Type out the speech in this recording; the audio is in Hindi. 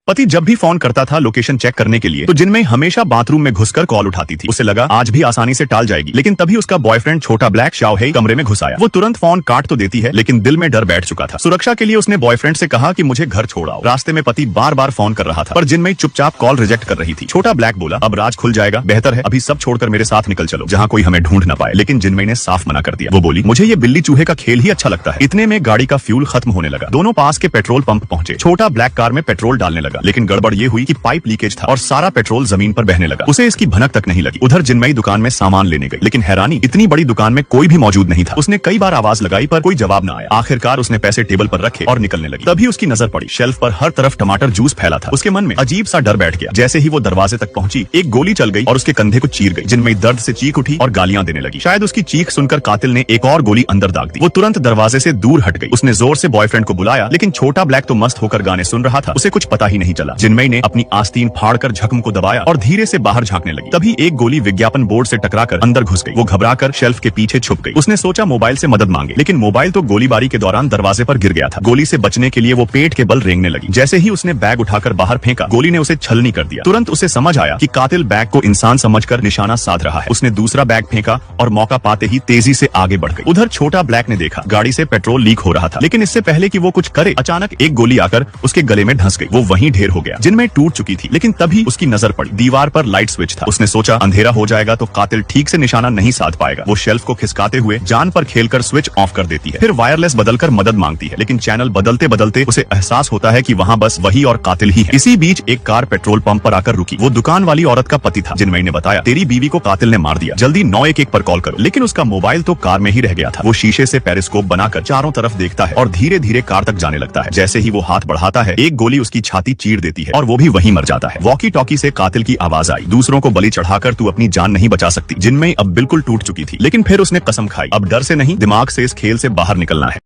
पति जब भी फोन करता था लोकेशन चेक करने के लिए तो जिनमें हमेशा बाथरूम में घुसकर कॉल उठाती थी। उसे लगा आज भी आसानी से टाल जाएगी, लेकिन तभी उसका बॉयफ्रेंड छोटा ब्लैक शाओहेई कमरे में घुस आया। वो तुरंत फोन काट तो देती है, लेकिन दिल में डर बैठ चुका था। सुरक्षा के लिए उसने बॉयफ्रेंड से कहा कि मुझे घर छोड़ाओ। रास्ते में पति बार बार फोन कर रहा था, पर जिनमें चुपचाप कॉल रिजेक्ट कर रही थी। छोटा ब्लैक बोला, अब राज खुल जाएगा, बेहतर है अभी सब छोड़कर मेरे साथ निकल चलो, जहाँ कोई हमें ढूंढ न पाए। लेकिन जिनमें ने साफ मना कर दिया। वो बोली, मुझे ये बिल्ली चूहे का खेल ही अच्छा लगता है। इतने में गाड़ी का फ्यूल खत्म होने लगा। दोनों पास के पेट्रोल पंप पहुंचे। छोटा ब्लैक कार में पेट्रोल डालने लगा, लेकिन गड़बड़ ये हुई कि पाइप लीकेज था और सारा पेट्रोल जमीन पर बहने लगा। उसे इसकी भनक तक नहीं लगी। उधर जिनमई दुकान में सामान लेने गई, लेकिन हैरानी, इतनी बड़ी दुकान में कोई भी मौजूद नहीं था। उसने कई बार आवाज लगाई पर कोई जवाब न आया। आखिरकार उसने पैसे टेबल पर रखे और निकलने लगी। तभी उसकी नजर पड़ी, शेल्फ पर हर तरफ टमाटर जूस फैला था। उसके मन में अजीब सा डर बैठ गया। जैसे ही वो दरवाजे तक पहुंची, एक गोली चल गई और उसके कंधे को चीर गई। जिनमई दर्द से चीख उठी और गालियां देने लगी। शायद उसकी चीख सुनकर कातिल ने एक और गोली अंदर दाग दी। वो तुरंत दरवाजे से दूर हट गई। उसने जोर से बॉयफ्रेंड को बुलाया, लेकिन छोटा ब्लैक तो मस्त होकर गाने सुन रहा था। उसे कुछ पता ही नहीं चला। जिनमई ने अपनी आस्तीन फाड़कर जख्म को दबाया और धीरे से बाहर झांकने लगी। तभी एक गोली विज्ञापन बोर्ड से टकराकर अंदर घुस गई। वो घबराकर शेल्फ के पीछे छुप गई। उसने सोचा मोबाइल से मदद मांगे, लेकिन मोबाइल तो गोलीबारी के दौरान दरवाजे पर गिर गया था। गोली से बचने के लिए वो पेट के बल रेंगने लगी। जैसे ही उसने बैग उठाकर बाहर फेंका, गोली ने उसे छलनी कर दिया। तुरंत उसे समझ आया कि कातिल बैग को इंसान समझकर निशाना साध रहा है। उसने दूसरा बैग फेंका और मौका पाते ही तेजी से आगे बढ़ गई। उधर छोटा ब्लैक ने देखा गाड़ी से पेट्रोल लीक हो रहा था, लेकिन इससे पहले कि वो कुछ करे, अचानक एक गोली आकर उसके गले में धंस गई। वो वहीं ढेर हो गया। जिनमें टूट चुकी थी, लेकिन तभी उसकी नजर पड़ी, दीवार पर लाइट स्विच था। उसने सोचा अंधेरा हो जाएगा तो कातिल ठीक से निशाना नहीं साध पाएगा। वो शेल्फ को खिसकाते हुए जान पर खेलकर स्विच ऑफ कर देती है, फिर वायरलेस बदलकर मदद मांगती है, लेकिन चैनल बदलते बदलते उसे एहसास होता है कि वहाँ बस वही और कातिल ही है। इसी बीच एक कार पेट्रोल पंप पर आकर रुकी। वो दुकान वाली औरत का पति था। जिनमई ने बताया, तेरी बीवी को कातिल ने मार दिया, जल्दी 911 पर कॉल करो। लेकिन उसका मोबाइल तो कार में ही रह गया था। वो शीशे से पेरिस्कोप बनाकर चारों तरफ देखता है और धीरे धीरे कार तक जाने लगता है। जैसे ही वो हाथ बढ़ाता है, एक गोली उसकी छाती चीर देती है और वो भी वहीं मर जाता है। वॉकी टॉकी से कातिल की आवाज आई, दूसरों को बलि चढ़ाकर तू अपनी जान नहीं बचा सकती। जिनमई अब बिल्कुल टूट चुकी थी, लेकिन फिर उसने कसम खाई, अब डर से नहीं, दिमाग से इस खेल से बाहर निकलना है।